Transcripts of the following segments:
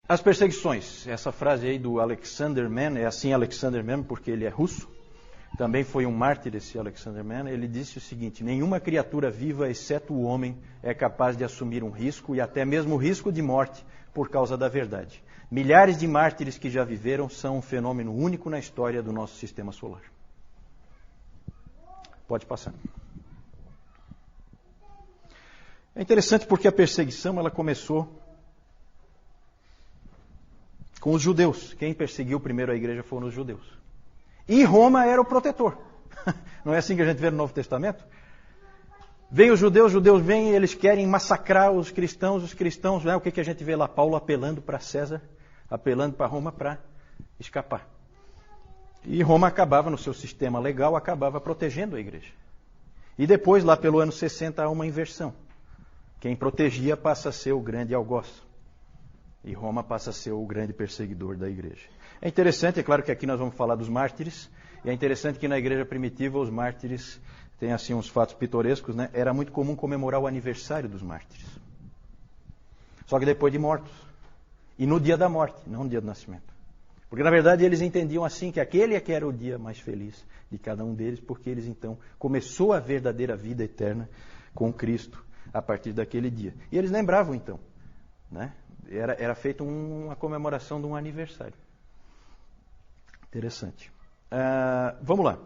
As perseguições. Essa frase aí do Alexander Mann, é assim Alexander Mann porque ele é russo. Também foi um mártir esse Alexander Mann. Ele disse o seguinte: nenhuma criatura viva, exceto o homem, é capaz de assumir um risco, e até mesmo o risco de morte, por causa da verdade. Milhares de mártires que já viveram são um fenômeno único na história do nosso sistema solar. Pode passar. É interessante porque a perseguição ela começou com os judeus. Quem perseguiu primeiro a igreja foram os judeus. E Roma era o protetor. Não é assim que a gente vê no Novo Testamento? Vem os judeus vêm e eles querem massacrar os cristãos, né? O que a gente vê lá? Paulo apelando para César, apelando para Roma para escapar. E Roma acabava, no seu sistema legal, acabava protegendo a igreja. E depois, lá pelo ano 60, há uma inversão. Quem protegia passa a ser o grande algoz. E Roma passa a ser o grande perseguidor da igreja. É interessante, é claro que aqui nós vamos falar dos mártires, e é interessante que na igreja primitiva os mártires têm assim uns fatos pitorescos, né? Era muito comum comemorar o aniversário dos mártires. Só que depois de mortos. E no dia da morte, não no dia do nascimento. Porque na verdade eles entendiam assim que aquele é que era o dia mais feliz de cada um deles, porque eles então começou a verdadeira vida eterna com Cristo a partir daquele dia. E eles lembravam então, né? Era feita uma comemoração de um aniversário. Interessante. Vamos lá.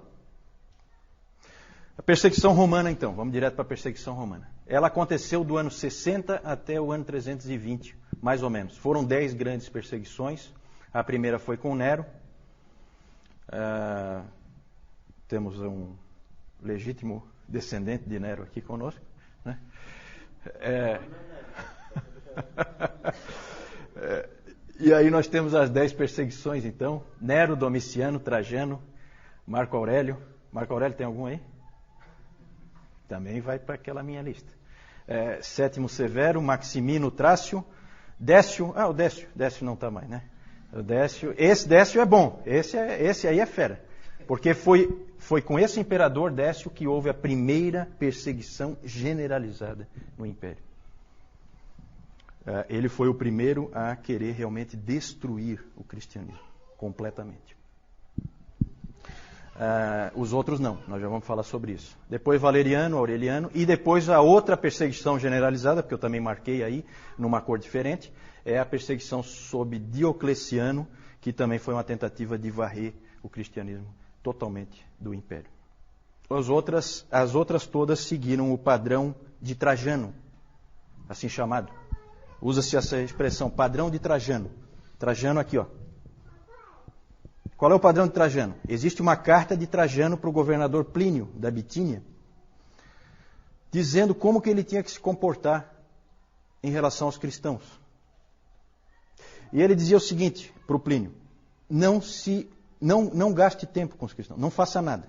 A perseguição romana, então. Vamos direto para a perseguição romana. Ela aconteceu do ano 60 até o ano 320, mais ou menos. Foram 10 grandes perseguições. A primeira foi com Nero. Temos um legítimo descendente de Nero aqui conosco, né? E aí nós temos as 10 perseguições, então. Nero, Domiciano, Trajano, Marco Aurélio. Marco Aurélio tem algum aí? Também vai para aquela minha lista. Sétimo Severo, Maximino, Trácio, Décio. O Décio não está mais, né? O Décio. Esse Décio é bom. Esse aí é fera. Porque foi com esse imperador Décio que houve a primeira perseguição generalizada no Império. Ele foi o primeiro a querer realmente destruir o cristianismo completamente. Os outros não, nós já vamos falar sobre isso. Depois Valeriano, Aureliano, e depois a outra perseguição generalizada, porque eu também marquei aí, numa cor diferente, é a perseguição sob Diocleciano, que também foi uma tentativa de varrer o cristianismo totalmente do Império. As outras todas seguiram o padrão de Trajano, assim chamado. Usa-se essa expressão, padrão de Trajano. Trajano aqui, ó. Qual é o padrão de Trajano? Existe uma carta de Trajano para o governador Plínio, da Bitínia, dizendo como que ele tinha que se comportar em relação aos cristãos. E ele dizia o seguinte para o Plínio: não gaste tempo com os cristãos, não faça nada.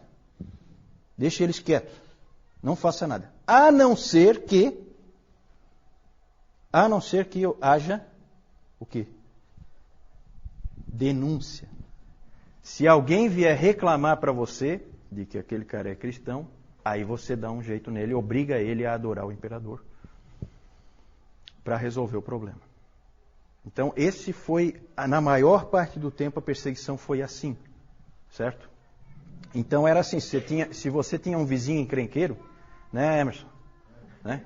Deixe eles quietos, não faça nada. A não ser que haja o quê? Denúncia. Se alguém vier reclamar para você de que aquele cara é cristão, aí você dá um jeito nele, obriga ele a adorar o imperador para resolver o problema. Então, esse foi, na maior parte do tempo, a perseguição foi assim, certo? Então, era assim, se você tinha um vizinho encrenqueiro, né, Emerson? Né?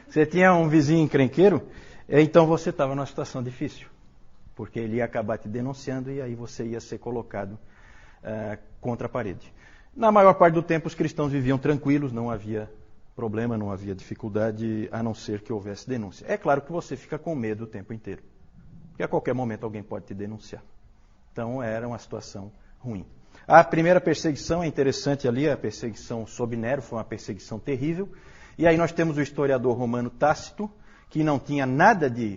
Você tinha um vizinho encrenqueiro, então você estava numa situação difícil, porque ele ia acabar te denunciando e aí você ia ser colocado contra a parede. Na maior parte do tempo, os cristãos viviam tranquilos, não havia problema, não havia dificuldade, a não ser que houvesse denúncia. É claro que você fica com medo o tempo inteiro, porque a qualquer momento alguém pode te denunciar. Então, era uma situação ruim. A primeira perseguição é interessante ali, a perseguição sob Nero, foi uma perseguição terrível. E aí nós temos o historiador romano Tácito, que não tinha nada de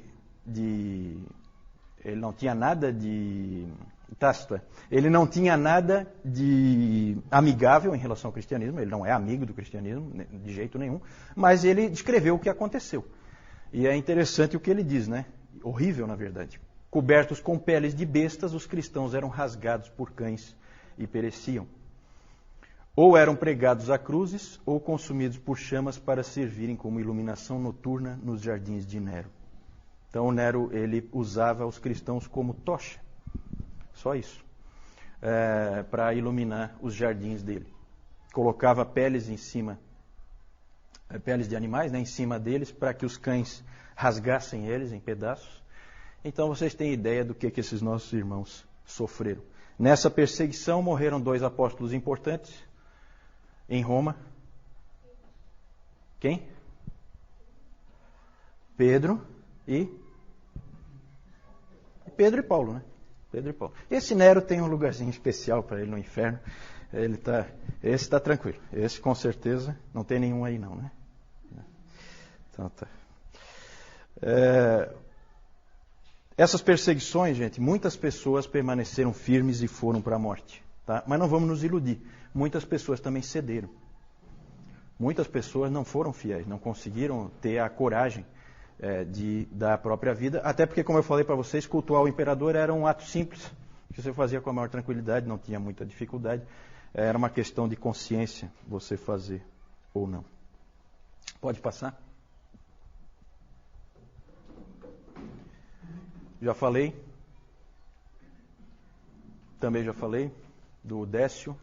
amigável em relação ao cristianismo, ele não é amigo do cristianismo, de jeito nenhum, mas ele descreveu o que aconteceu. E é interessante o que ele diz, né? Horrível, na verdade. Cobertos com peles de bestas, os cristãos eram rasgados por cães e pereciam. Ou eram pregados a cruzes, ou consumidos por chamas para servirem como iluminação noturna nos jardins de Nero. Então Nero ele usava os cristãos como tocha, só isso, para iluminar os jardins dele. Colocava peles em cima, peles de animais, né, em cima deles, para que os cães rasgassem eles em pedaços. Então vocês têm ideia do que esses nossos irmãos sofreram. Nessa perseguição morreram 2 apóstolos importantes em Roma. Quem? Pedro e Paulo, né? Pedro e Paulo. Esse Nero tem um lugarzinho especial para ele no inferno. Esse está tranquilo. Esse com certeza não tem nenhum aí não, né? Então tá. Essas perseguições, gente, muitas pessoas permaneceram firmes e foram para a morte. Tá? Mas não vamos nos iludir. Muitas pessoas também cederam. Muitas pessoas não foram fiéis, não conseguiram ter a coragem de dar a própria vida. Até porque, como eu falei para vocês, cultuar o imperador era um ato simples, que você fazia com a maior tranquilidade, não tinha muita dificuldade. Era uma questão de consciência você fazer ou não. Pode passar? Já falei. Também já falei do Décio.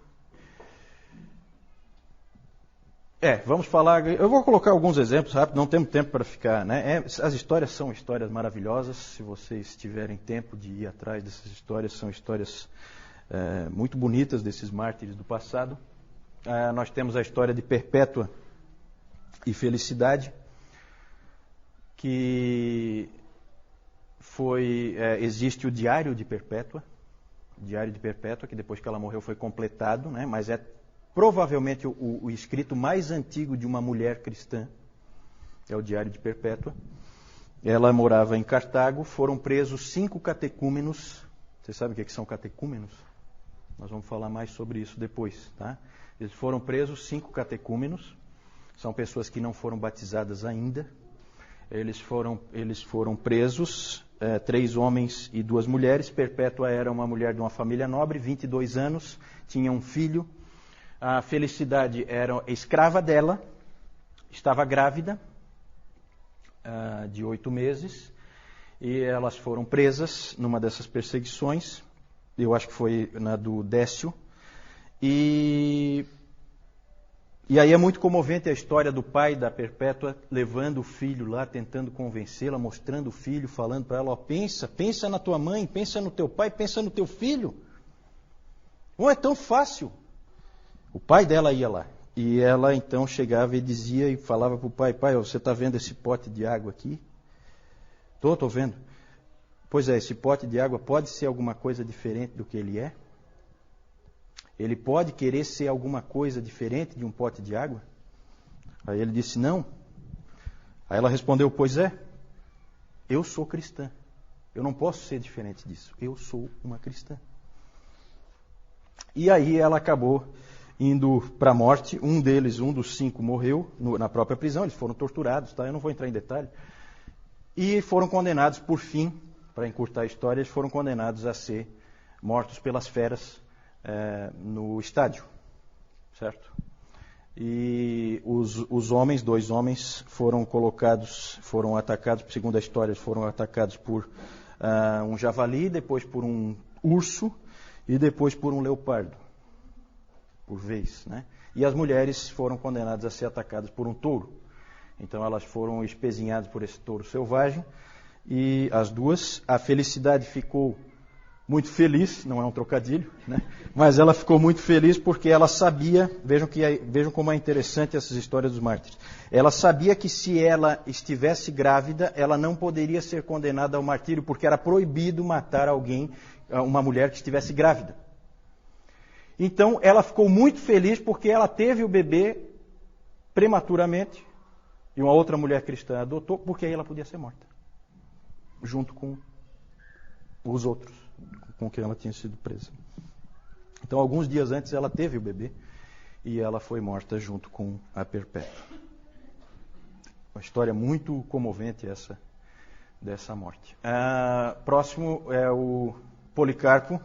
Vamos falar. Eu vou colocar alguns exemplos rápidos, não temos tempo para ficar, né? As histórias são histórias maravilhosas. Se vocês tiverem tempo de ir atrás dessas histórias, são histórias muito bonitas desses mártires do passado. Nós temos a história de Perpétua e Felicidade, que existe o Diário de Perpétua. O Diário de Perpétua, que depois que ela morreu foi completado, né? Mas é provavelmente o escrito mais antigo de uma mulher cristã. É o Diário de Perpétua. Ela morava em Cartago. Foram presos 5 catecúmenos. Vocês sabem o que são catecúmenos? Nós vamos falar mais sobre isso depois, tá? Eles foram presos 5 catecúmenos. São pessoas que não foram batizadas ainda. Eles foram presos, 3 homens e 2 mulheres. Perpétua era uma mulher de uma família nobre, 22 anos, tinha um filho. A Felicidade era escrava dela, estava grávida de 8 meses, e elas foram presas numa dessas perseguições. Eu acho que foi na do Décio. E aí é muito comovente a história do pai da Perpétua levando o filho lá, tentando convencê-la, mostrando o filho, falando para ela, pensa na tua mãe, pensa no teu pai, pensa no teu filho. Não é tão fácil. O pai dela ia lá. E ela então chegava e dizia e falava para o pai, você está vendo esse pote de água aqui? Estou vendo. Pois é, esse pote de água pode ser alguma coisa diferente do que ele é? Ele pode querer ser alguma coisa diferente de um pote de água? Aí ele disse, não. Aí ela respondeu, pois é, eu sou cristã. Eu não posso ser diferente disso. Eu sou uma cristã. E aí ela acabou indo para a morte. Um dos 5, morreu na própria prisão. Eles foram torturados, tá? Eu não vou entrar em detalhe. E foram condenados, por fim, para encurtar a história, eles foram condenados a ser mortos pelas feras no estádio, certo? E os homens, 2 homens, foram atacados, segundo a história, foram atacados por um javali, depois por um urso e depois por um leopardo, por vez, né? E as mulheres foram condenadas a ser atacadas por um touro. Então elas foram espezinhadas por esse touro selvagem, e as 2, a Felicidade ficou muito feliz, não é um trocadilho, né? Mas ela ficou muito feliz porque ela sabia, vejam como é interessante essas histórias dos mártires. Ela sabia que se ela estivesse grávida, ela não poderia ser condenada ao martírio, porque era proibido matar alguém, uma mulher que estivesse grávida. Então ela ficou muito feliz porque ela teve o bebê prematuramente, e uma outra mulher cristã adotou, porque aí ela podia ser morta, junto com os outros com quem ela tinha sido presa. Então, alguns dias antes, ela teve o bebê e ela foi morta junto com a Perpétua. Uma história muito comovente essa dessa morte. Próximo é o Policarpo.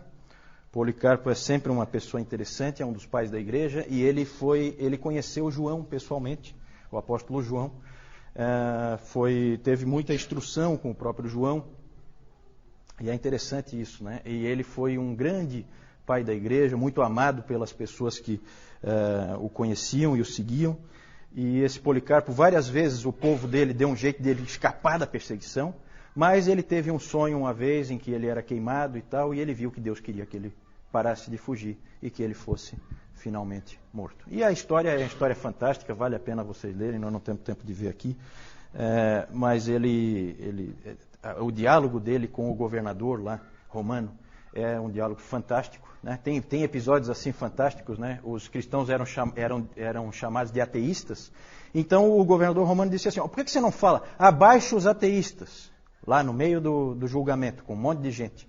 Policarpo é sempre uma pessoa interessante, é um dos pais da igreja, e ele conheceu João pessoalmente, o apóstolo João. teve muita instrução com o próprio João, e é interessante isso, né? E ele foi um grande pai da igreja, muito amado pelas pessoas que o conheciam e o seguiam. E esse Policarpo, várias vezes o povo dele deu um jeito dele escapar da perseguição, mas ele teve um sonho uma vez em que ele era queimado e tal, e ele viu que Deus queria que ele parasse de fugir e que ele fosse finalmente morto. E a história é uma história fantástica, vale a pena vocês lerem, nós não temos tempo de ver aqui, mas o diálogo dele com o governador lá, romano, é um diálogo fantástico, né? Tem episódios assim fantásticos, né? Os cristãos eram chamados de ateístas, então o governador romano disse assim, por que você não fala abaixo os ateístas, lá no meio do julgamento, com um monte de gente?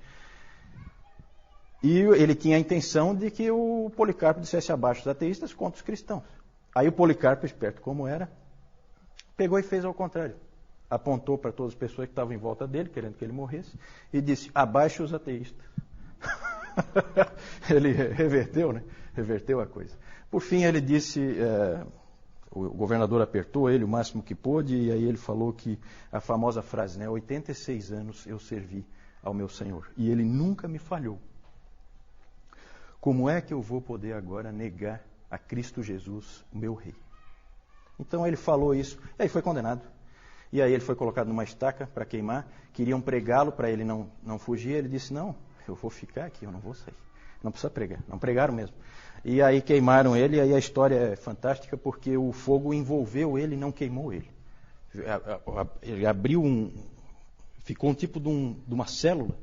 E ele tinha a intenção de que o Policarpo dissesse abaixo os ateístas contra os cristãos. Aí o Policarpo, esperto como era, pegou e fez ao contrário. Apontou para todas as pessoas que estavam em volta dele, querendo que ele morresse, e disse, abaixo os ateístas. Ele reverteu, né? Reverteu a coisa. Por fim, ele disse, o governador apertou ele o máximo que pôde, e aí ele falou que a famosa frase, né? 86 anos eu servi ao meu Senhor, e ele nunca me falhou. Como é que eu vou poder agora negar a Cristo Jesus, o meu rei? Então ele falou isso, e aí foi condenado. E aí ele foi colocado numa estaca para queimar, queriam pregá-lo para ele não fugir, ele disse, não, eu vou ficar aqui, eu não vou sair. Não precisa pregar, não pregaram mesmo. E aí queimaram ele, e aí a história é fantástica porque o fogo envolveu ele e não queimou ele. Ele abriu ficou um tipo de uma célula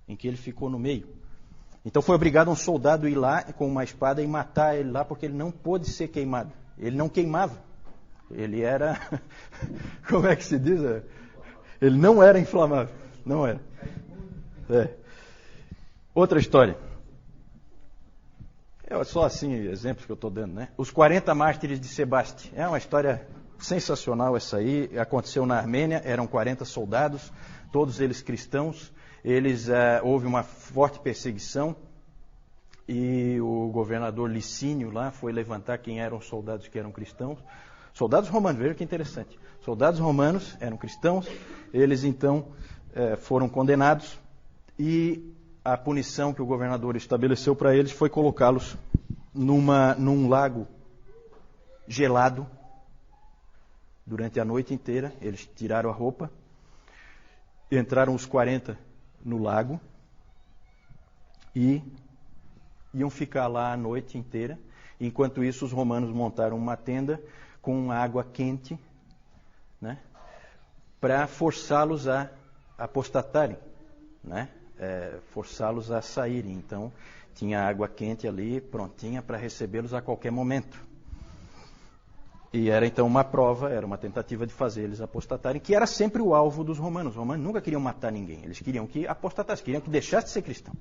em que ele ficou no meio. Então foi obrigado um soldado a ir lá com uma espada e matar ele lá porque ele não pôde ser queimado. Ele não queimava. Ele era, como é que se diz? Ele não era inflamável, não era. Outra história. Só assim, exemplos que eu estou dando, né? Os 40 mártires de Sebaste. É uma história sensacional essa aí. Aconteceu na Armênia, eram 40 soldados, todos eles cristãos. Houve uma forte perseguição e o governador Licínio lá foi levantar quem eram os soldados que eram cristãos. Soldados romanos, veja que interessante. Soldados romanos eram cristãos, eles então foram condenados e a punição que o governador estabeleceu para eles foi colocá-los num lago gelado durante a noite inteira. Eles tiraram a roupa, entraram os 40 no lago e iam ficar lá a noite inteira. Enquanto isso, os romanos montaram uma tenda com água quente, né, para forçá-los a apostatarem, né, forçá-los a saírem. Então, tinha água quente ali, prontinha para recebê-los a qualquer momento. E era então uma prova, era uma tentativa de fazer eles apostatarem, que era sempre o alvo dos romanos. Os romanos nunca queriam matar ninguém, eles queriam que apostatasse, queriam que deixasse de ser cristão.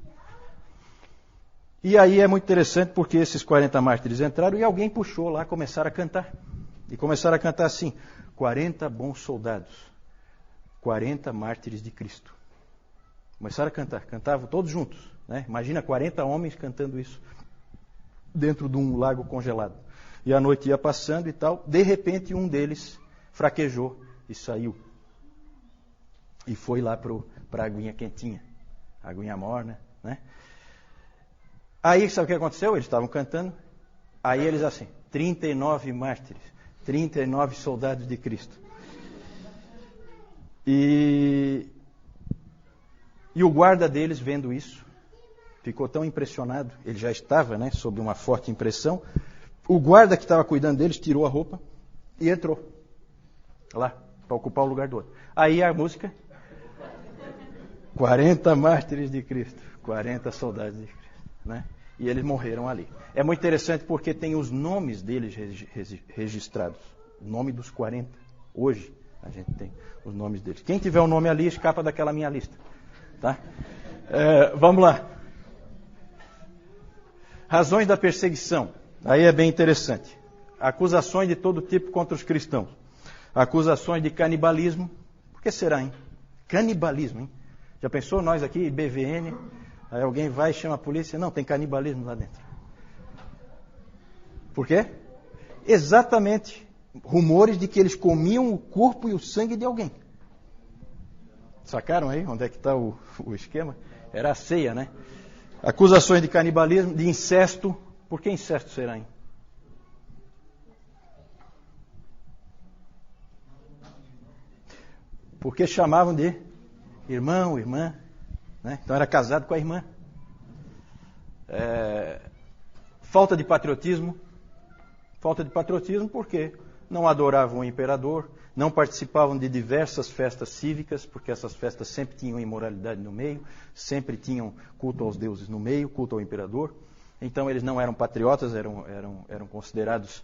E aí é muito interessante porque esses 40 mártires entraram e alguém puxou lá, começaram a cantar. E começaram a cantar assim, 40 bons soldados, 40 mártires de Cristo. Começaram a cantar, cantavam todos juntos, né? Imagina 40 homens cantando isso, dentro de um lago congelado. E a noite ia passando e tal, de repente um deles fraquejou e saiu. E foi lá para a aguinha quentinha, a aguinha morna, né? Aí, sabe o que aconteceu? Eles estavam cantando, aí eles assim, 39 mártires, 39 soldados de Cristo. E o guarda deles, vendo isso, ficou tão impressionado, ele já estava, né, sob uma forte impressão. O guarda que estava cuidando deles tirou a roupa e entrou lá, para ocupar o lugar do outro. Aí a música, 40 mártires de Cristo, 40 soldados de Cristo, né? E eles morreram ali. É muito interessante porque tem os nomes deles registrados, o nome dos 40. Hoje a gente tem os nomes deles. Quem tiver o nome ali, escapa daquela minha lista. Tá? Vamos lá. Razões da perseguição. Aí é bem interessante. Acusações de todo tipo contra os cristãos. Acusações de canibalismo. Por que será, hein? Canibalismo, hein? Já pensou nós aqui, BVN, aí alguém vai e chama a polícia, não, tem canibalismo lá dentro. Por quê? Exatamente rumores de que eles comiam o corpo e o sangue de alguém. Sacaram aí onde é que está o esquema? Era a ceia, né? Acusações de canibalismo, de incesto. Por que incesto será, hein? Porque chamavam de irmão, irmã, né? Então era casado com a irmã. Falta de patriotismo. Falta de patriotismo porque não adoravam o imperador, não participavam de diversas festas cívicas, porque essas festas sempre tinham imoralidade no meio, sempre tinham culto aos deuses no meio, culto ao imperador. Então eles não eram patriotas, eram considerados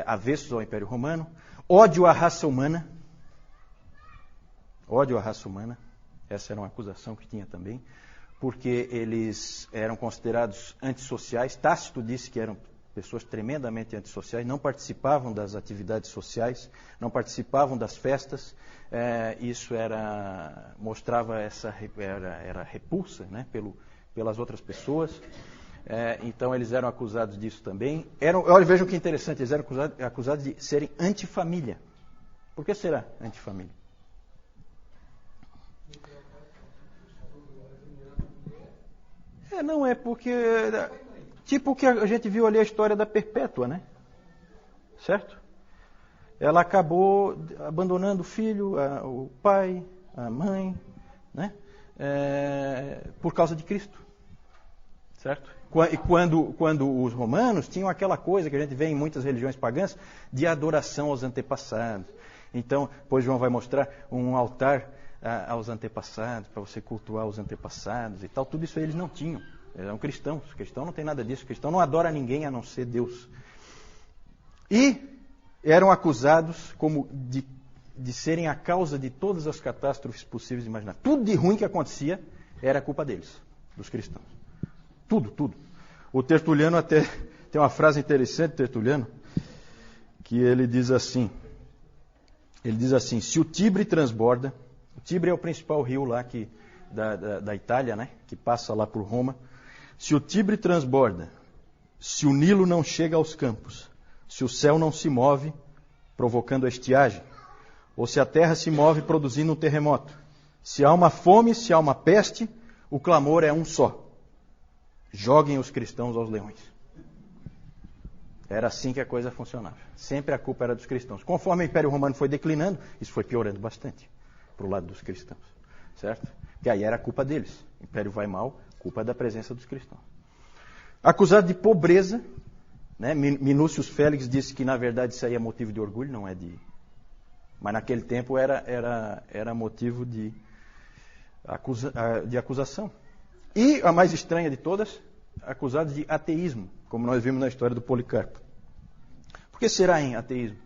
avessos ao Império Romano. Ódio à raça humana. Ódio à raça humana. Essa era uma acusação que tinha também, porque eles eram considerados antissociais. Tácito disse que eram pessoas tremendamente antissociais, não participavam das atividades sociais, não participavam das festas. Isso mostrava era repulsa, né, pelas outras pessoas. Então eles eram acusados disso também. Olha, vejam que interessante, eles eram acusados de serem antifamília. Por que será antifamília? Não é porque... Tipo o que a gente viu ali a história da Perpétua, né? Certo? Ela acabou abandonando o filho, o pai, a mãe, né? Por causa de Cristo. Certo? E quando os romanos tinham aquela coisa que a gente vê em muitas religiões pagãs, de adoração aos antepassados. Então, depois João vai mostrar um altar aos antepassados, para você cultuar os antepassados e tal. Tudo isso eles não tinham. Eram cristãos. O cristão não tem nada disso. O cristão não adora ninguém a não ser Deus. E eram acusados como de serem a causa de todas as catástrofes possíveis e imagináveis. Tudo de ruim que acontecia era culpa deles, dos cristãos. Tudo, tudo. O Tertuliano até tem uma frase interessante, Tertuliano, que ele diz assim, se o Tibre transborda, o Tibre é o principal rio lá da Itália, né, que passa lá por Roma. Se o Tibre transborda, se o Nilo não chega aos campos, se o céu não se move, provocando a estiagem, ou se a terra se move produzindo um terremoto, se há uma fome, se há uma peste, o clamor é um só. Joguem os cristãos aos leões. Era assim que a coisa funcionava. Sempre a culpa era dos cristãos. Conforme o Império Romano foi declinando, isso foi piorando bastante para o lado dos cristãos. Certo? Que aí era a culpa deles. O Império vai mal, culpa da presença dos cristãos. Acusado de pobreza, né? Minúcius Félix disse que na verdade isso aí é motivo de orgulho, não é de... Mas naquele tempo era motivo de acusação. E a mais estranha de todas, acusado de ateísmo, como nós vimos na história do Policarpo. Por que será em ateísmo?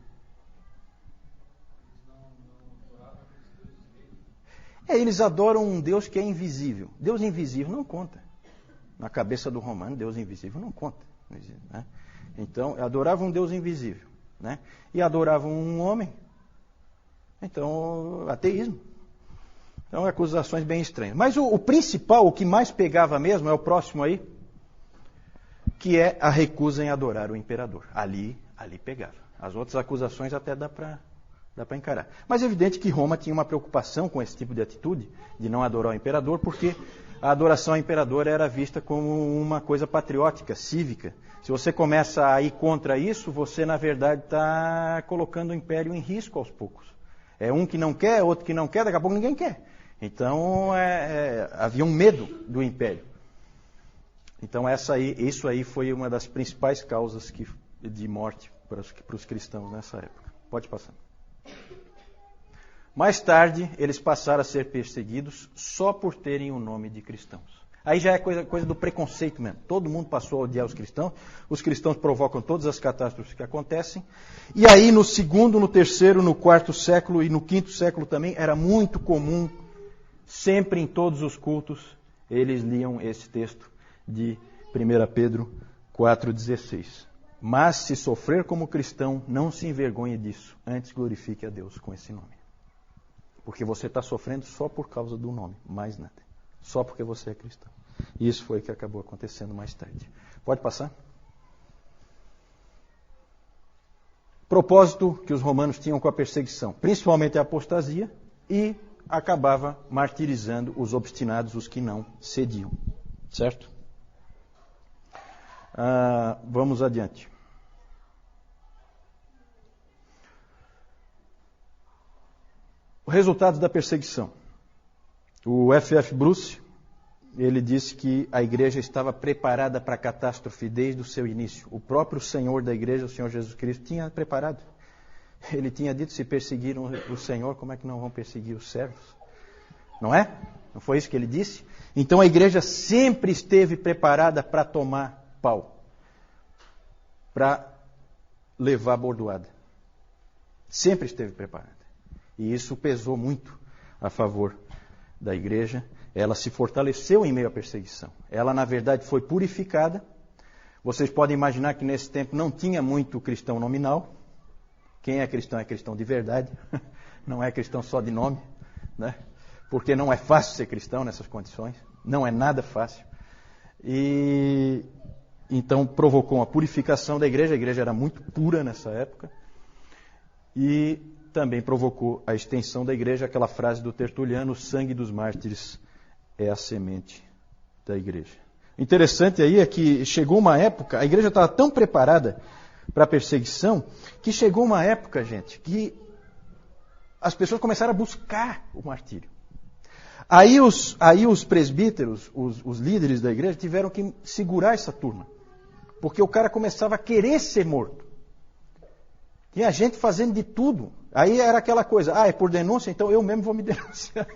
Eles adoram um Deus que é invisível. Deus invisível não conta. Na cabeça do romano, Deus invisível não conta. Né? Então, adoravam um Deus invisível. Né? E adoravam um homem. Então, ateísmo. Então, acusações bem estranhas. Mas o principal, o que mais pegava mesmo, é o próximo aí, que é a recusa em adorar o imperador. Ali pegava. As outras acusações até dá para encarar. Mas é evidente que Roma tinha uma preocupação com esse tipo de atitude, de não adorar o imperador, porque a adoração ao imperador era vista como uma coisa patriótica, cívica. Se você começa a ir contra isso, você, na verdade, está colocando o império em risco aos poucos. É um que não quer, outro que não quer, daqui a pouco ninguém quer. Então, havia um medo do império. Então, isso aí foi uma das principais causas de morte para os cristãos nessa época. Pode passar. Mais tarde, eles passaram a ser perseguidos só por terem o nome de cristãos. Aí já é coisa do preconceito mesmo. Todo mundo passou a odiar os cristãos provocam todas as catástrofes que acontecem. E aí, no segundo, no terceiro, no quarto século e no quinto século também, era muito comum, sempre em todos os cultos, eles liam esse texto de 1 Pedro 4,16. Mas se sofrer como cristão, não se envergonhe disso, antes glorifique a Deus com esse nome. Porque você está sofrendo só por causa do nome, mais nada. Só porque você é cristão. E isso foi o que acabou acontecendo mais tarde. Pode passar? propósito que os romanos tinham com a perseguição, principalmente a apostasia, e acabava martirizando os obstinados, os que não cediam. Certo? Vamos adiante. Os resultados da perseguição. O F.F. Bruce, ele disse que a igreja estava preparada para a catástrofe desde o seu início. O próprio Senhor da igreja, o Senhor Jesus Cristo, tinha preparado. Ele tinha dito, se perseguiram o Senhor, como é que não vão perseguir os servos? Não é? Não foi isso que ele disse? Então a igreja sempre esteve preparada para tomar pau, para levar bordoada. Sempre esteve preparada. E isso pesou muito a favor da igreja. Ela se fortaleceu em meio à perseguição. Ela, na verdade, foi purificada. Vocês podem imaginar que nesse tempo não tinha muito cristão nominal. Quem é cristão de verdade. Não é cristão só de nome, né? Porque não é fácil ser cristão nessas condições. Não é nada fácil. E então provocou uma purificação da igreja. A igreja era muito pura nessa época. E também provocou a extensão da igreja, aquela frase do Tertuliano, o sangue dos mártires é a semente da igreja. Interessante aí é que chegou uma época, a igreja estava tão preparada para a perseguição, que chegou uma época, gente, que as pessoas começaram a buscar o martírio. Aí os presbíteros, os líderes da igreja, tiveram que segurar essa turma, porque o cara começava a querer ser morto. Tinha gente fazendo de tudo. Aí era aquela coisa, é por denúncia, então eu mesmo vou me denunciar.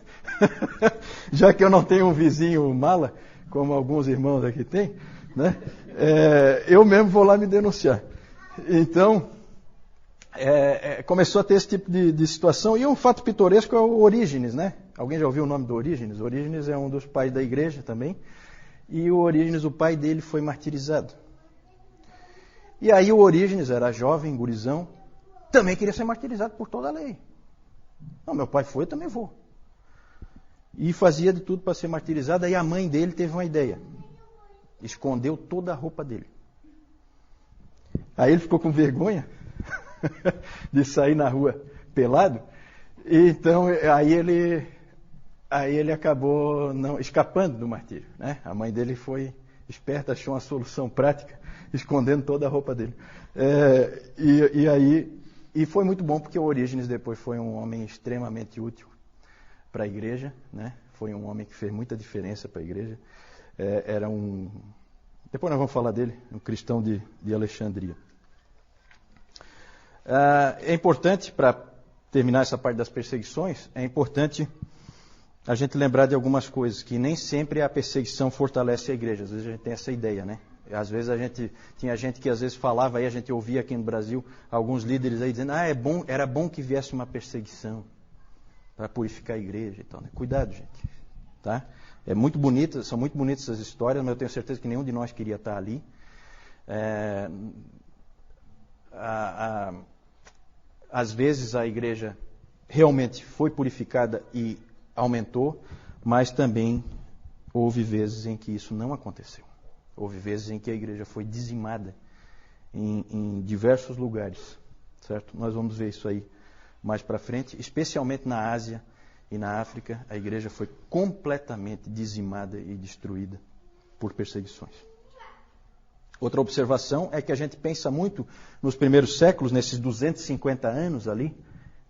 Já que eu não tenho um vizinho mala, como alguns irmãos aqui têm, né? Eu mesmo vou lá me denunciar. Então, começou a ter esse tipo de situação. E um fato pitoresco é o Orígenes, né? Alguém já ouviu o nome do Orígenes? Orígenes é um dos pais da igreja também. E o Orígenes, o pai dele, foi martirizado. E aí o Orígenes era jovem, gurizão, também queria ser martirizado por toda a lei. Não, meu pai foi, eu também vou. E fazia de tudo para ser martirizado. Aí a mãe dele teve uma ideia. Escondeu toda a roupa dele. Aí ele ficou com vergonha de sair na rua pelado. Então aí ele acabou escapando do martírio, né? A mãe dele foi esperta, achou uma solução prática, escondendo toda a roupa dele. E foi muito bom, porque o Orígenes depois foi um homem extremamente útil para a igreja, né? Foi um homem que fez muita diferença para a igreja. Depois nós vamos falar dele, um cristão de Alexandria. É importante, para terminar essa parte das perseguições, é importante a gente lembrar de algumas coisas, que nem sempre a perseguição fortalece a igreja. Às vezes a gente tem essa ideia, né? Às vezes tinha gente que às vezes falava, aí a gente ouvia aqui no Brasil, alguns líderes aí dizendo, era bom que viesse uma perseguição para purificar a igreja e tal, né? Cuidado, gente. Tá? São muito bonitas essas histórias, mas eu tenho certeza que nenhum de nós queria estar ali. Às vezes a igreja realmente foi purificada e aumentou, mas também houve vezes em que isso não aconteceu. Houve vezes em que a igreja foi dizimada em diversos lugares, certo? Nós vamos ver isso aí mais para frente, especialmente na Ásia e na África, a igreja foi completamente dizimada e destruída por perseguições. Outra observação é que a gente pensa muito nos primeiros séculos, nesses 250 anos ali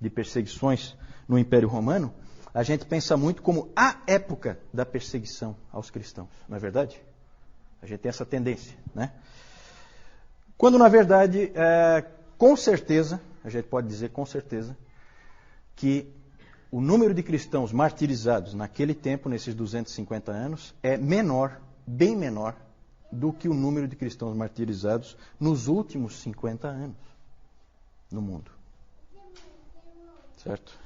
de perseguições no Império Romano, a gente pensa muito como a época da perseguição aos cristãos, não é verdade? A gente tem essa tendência, né? Quando, na verdade, com certeza, a gente pode dizer com certeza, que o número de cristãos martirizados naquele tempo, nesses 250 anos, é menor, bem menor, do que o número de cristãos martirizados nos últimos 50 anos no mundo. Certo?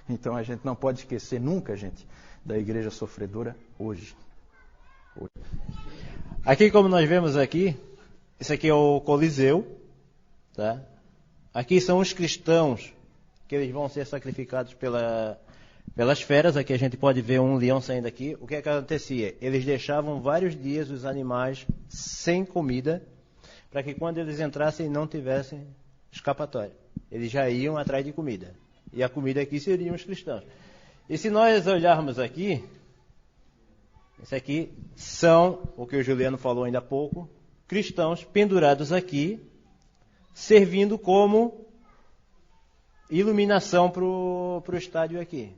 Então a gente não pode esquecer nunca, gente, da igreja sofredora hoje. Aqui, como nós vemos aqui, esse aqui é o Coliseu, tá? Aqui são os cristãos que eles vão ser sacrificados pelas feras. Aqui a gente pode ver um leão saindo aqui. O que acontecia? Eles deixavam vários dias os animais sem comida, para que quando eles entrassem não tivessem escapatória. Eles já iam atrás de comida. E a comida aqui seriam os cristãos. E se nós olharmos aqui, esse aqui são, o que o Juliano falou ainda há pouco, cristãos pendurados aqui, servindo como iluminação para o estádio aqui.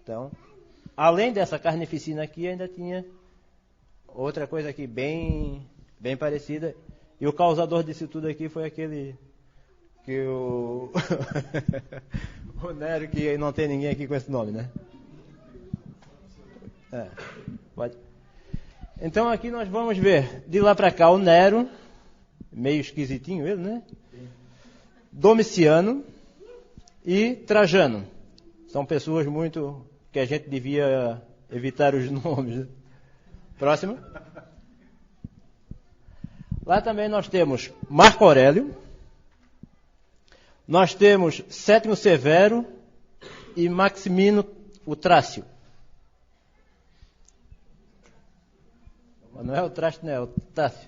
Então, além dessa carnificina aqui, ainda tinha outra coisa aqui bem parecida. E o causador disso tudo aqui foi aquele que o o Nero, que não tem ninguém aqui com esse nome, né? Pode. Então aqui nós vamos ver, de lá para cá, o Nero, meio esquisitinho ele, né? Domiciano e Trajano. São pessoas muito que a gente devia evitar os nomes. Né? Próximo. Lá também nós temos Marco Aurélio, nós temos Sétimo Severo e Maximino o Trácio. Não é o Trácio, não é o Tácio.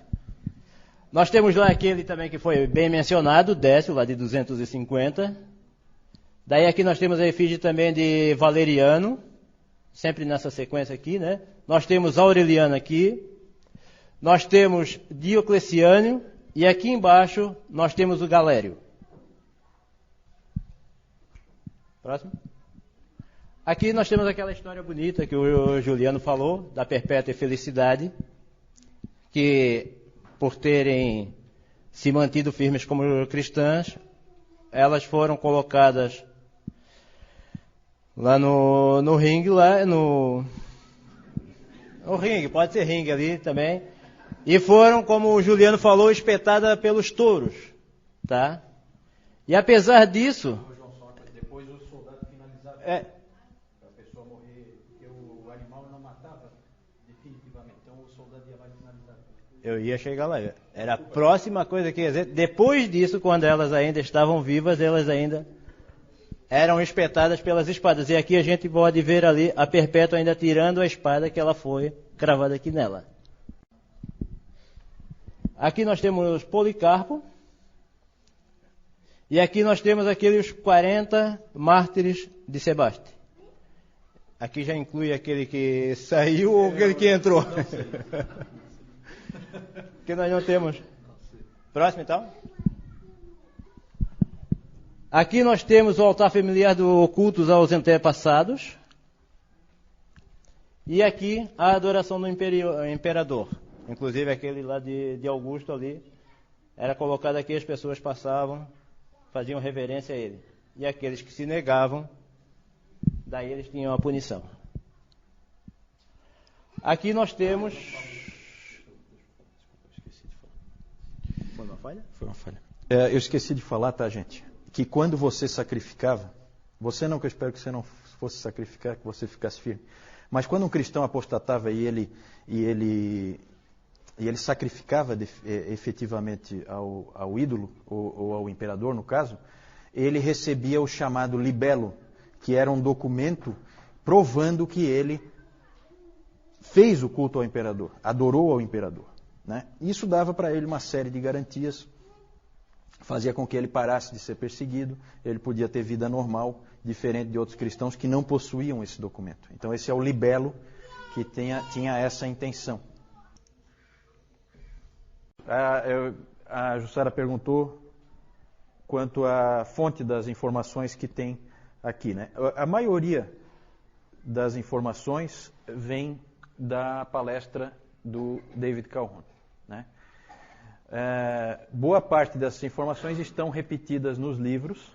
Nós temos lá aquele também que foi bem mencionado, Décio, lá de 250. Daí aqui nós temos a efígie também de Valeriano, sempre nessa sequência aqui, né? Nós temos Aureliano aqui. Nós temos Diocleciano e aqui embaixo nós temos o Galério. Próximo. Aqui nós temos aquela história bonita que o Juliano falou, da perpétua felicidade, que por terem se mantido firmes como cristãs, elas foram colocadas lá no ringue, lá no ringue, pode ser ringue ali também, e foram, como o Juliano falou, espetadas pelos touros, tá? E apesar disso... Depois o soldado finalizava. A pessoa morrer, porque o animal não matava definitivamente, então o soldado ia lá e finalizava. Eu ia chegar lá. Era a próxima coisa que ia dizer. Depois disso, quando elas ainda estavam vivas, elas ainda eram espetadas pelas espadas. E aqui a gente pode ver ali a Perpétua ainda tirando a espada que ela foi cravada aqui nela. Aqui nós temos Policarpo. E aqui nós temos aqueles 40 mártires de Sebaste. Aqui já inclui aquele que saiu ou aquele que entrou. Que nós não temos. Próximo então. Aqui nós temos o altar familiar do cultos aos antepassados. E aqui a adoração do imperador. Inclusive aquele lá de Augusto ali. Era colocado aqui, as pessoas passavam, faziam reverência a ele. E aqueles que se negavam, daí eles tinham a punição. Aqui nós temos... Foi uma falha? Foi uma falha. Eu esqueci de falar, tá, gente? Que quando você sacrificava, você não, que eu espero que você não fosse sacrificar, que você ficasse firme. Mas quando um cristão apostatava e ele sacrificava efetivamente ao ídolo, ou ao imperador, no caso, ele recebia o chamado libelo, que era um documento provando que ele fez o culto ao imperador, adorou ao imperador. Né? Isso dava para ele uma série de garantias, fazia com que ele parasse de ser perseguido, ele podia ter vida normal, diferente de outros cristãos que não possuíam esse documento. Então esse é o libelo que tinha essa intenção. A Jussara perguntou quanto à fonte das informações que tem aqui. Né? A maioria das informações vem da palestra do David Calhoun. Né? Boa parte dessas informações estão repetidas nos livros,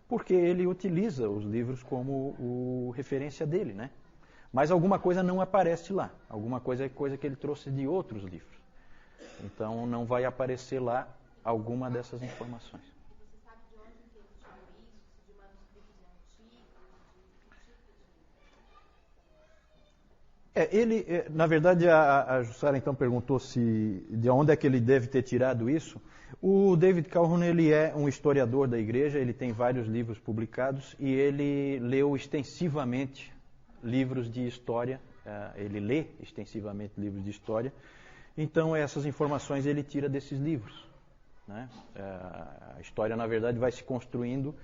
porque ele utiliza os livros como referência dele. Né? Mas alguma coisa não aparece lá, alguma coisa é coisa que ele trouxe de outros livros. Então não vai aparecer lá alguma dessas informações. Você sabe de onde que ele tirou isso? De manuscritos antigos? Na verdade, a Jussara então perguntou de onde é que ele deve ter tirado isso. O David Calhoun, ele é um historiador da igreja, ele tem vários livros publicados e ele leu extensivamente livros de história, ele lê extensivamente livros de história. Então, essas informações ele tira desses livros. né? A história, na verdade, vai se construindo.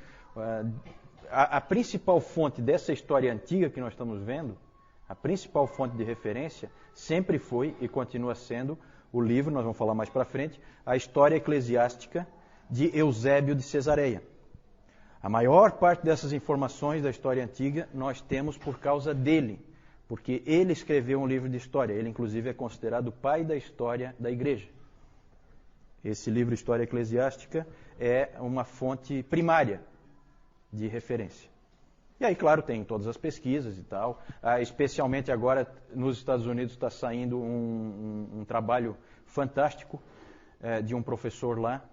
A principal fonte dessa história antiga que nós estamos vendo, a principal fonte de referência, sempre foi e continua sendo o livro, nós vamos falar mais para frente, a História Eclesiástica de Eusébio de Cesareia. A maior parte dessas informações da história antiga nós temos por causa dele, porque ele escreveu um livro de história. Ele, inclusive, é considerado o pai da história da igreja. Esse livro, História Eclesiástica, é uma fonte primária de referência. E aí, claro, tem todas as pesquisas e tal. Especialmente agora, nos Estados Unidos, está saindo um trabalho fantástico de um professor lá,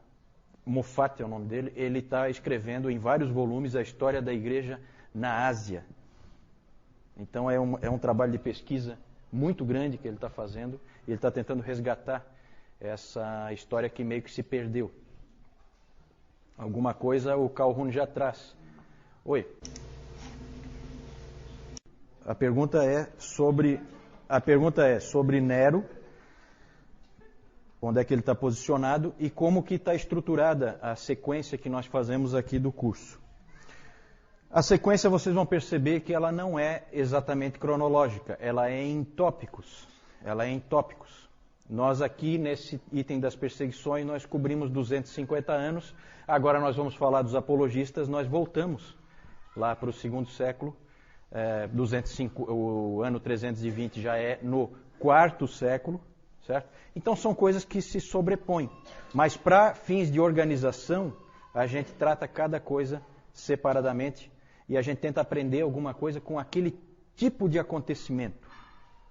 Moffat é o nome dele. Ele está escrevendo em vários volumes a história da igreja na Ásia. Então, é um trabalho de pesquisa muito grande que ele está fazendo. E ele está tentando resgatar essa história que meio que se perdeu. Alguma coisa o Calhoun já traz. Oi. A pergunta é sobre Nero, onde é que ele está posicionado e como que está estruturada a sequência que nós fazemos aqui do curso. A sequência, vocês vão perceber que ela não é exatamente cronológica, ela é em tópicos. Nós aqui, nesse item das perseguições, nós cobrimos 250 anos, agora nós vamos falar dos apologistas, nós voltamos lá para o segundo século. 205, o ano 320 já é no quarto século, certo? Então são coisas que se sobrepõem, mas para fins de organização, a gente trata cada coisa separadamente e a gente tenta aprender alguma coisa com aquele tipo de acontecimento,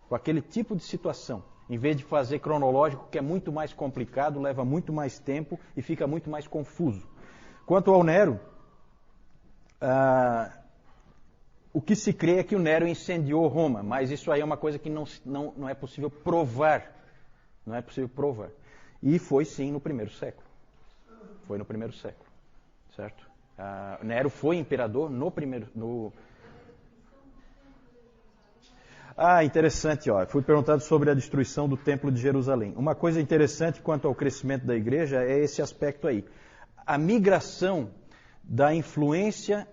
com aquele tipo de situação, em vez de fazer cronológico, que é muito mais complicado, leva muito mais tempo e fica muito mais confuso. Quanto ao Nero, o que se crê é que o Nero incendiou Roma, mas isso aí é uma coisa que não é possível provar. Não é possível provar. E foi sim no primeiro século. Foi no primeiro século. Certo? Nero foi imperador no primeiro... interessante. Fui perguntado sobre a destruição do Templo de Jerusalém. Uma coisa interessante quanto ao crescimento da igreja é esse aspecto aí. A migração da influência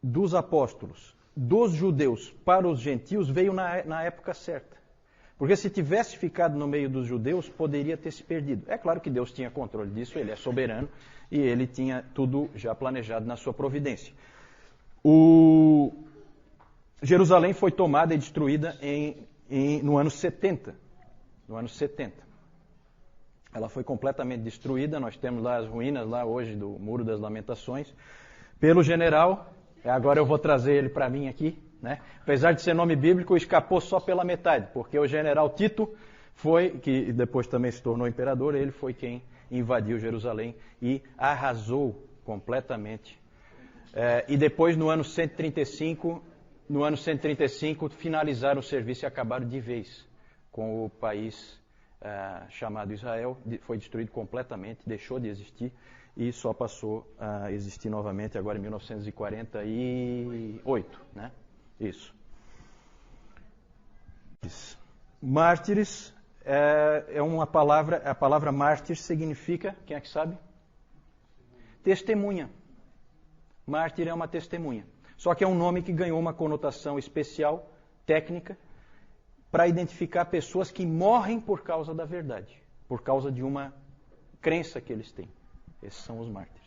dos apóstolos, dos judeus para os gentios, veio na época certa. Porque se tivesse ficado no meio dos judeus, poderia ter se perdido. É claro que Deus tinha controle disso, ele é soberano e ele tinha tudo já planejado na sua providência. Jerusalém foi tomada e destruída no ano 70. No ano 70. Ela foi completamente destruída, nós temos lá as ruínas lá hoje do Muro das Lamentações, pelo general. Agora eu vou trazer ele para mim aqui, né? Apesar de ser nome bíblico, escapou só pela metade, porque o general Tito que depois também se tornou imperador, ele foi quem invadiu Jerusalém e arrasou completamente. E depois, no ano 135, finalizaram o serviço e acabaram de vez com o país chamado Israel. Foi destruído completamente, deixou de existir. E só passou a existir novamente agora em 1948, né? Isso. Mártires é uma palavra, a palavra mártir significa, quem é que sabe? Testemunha. Mártir é uma testemunha. Só que é um nome que ganhou uma conotação especial, técnica, para identificar pessoas que morrem por causa da verdade, por causa de uma crença que eles têm. Esses são os mártires.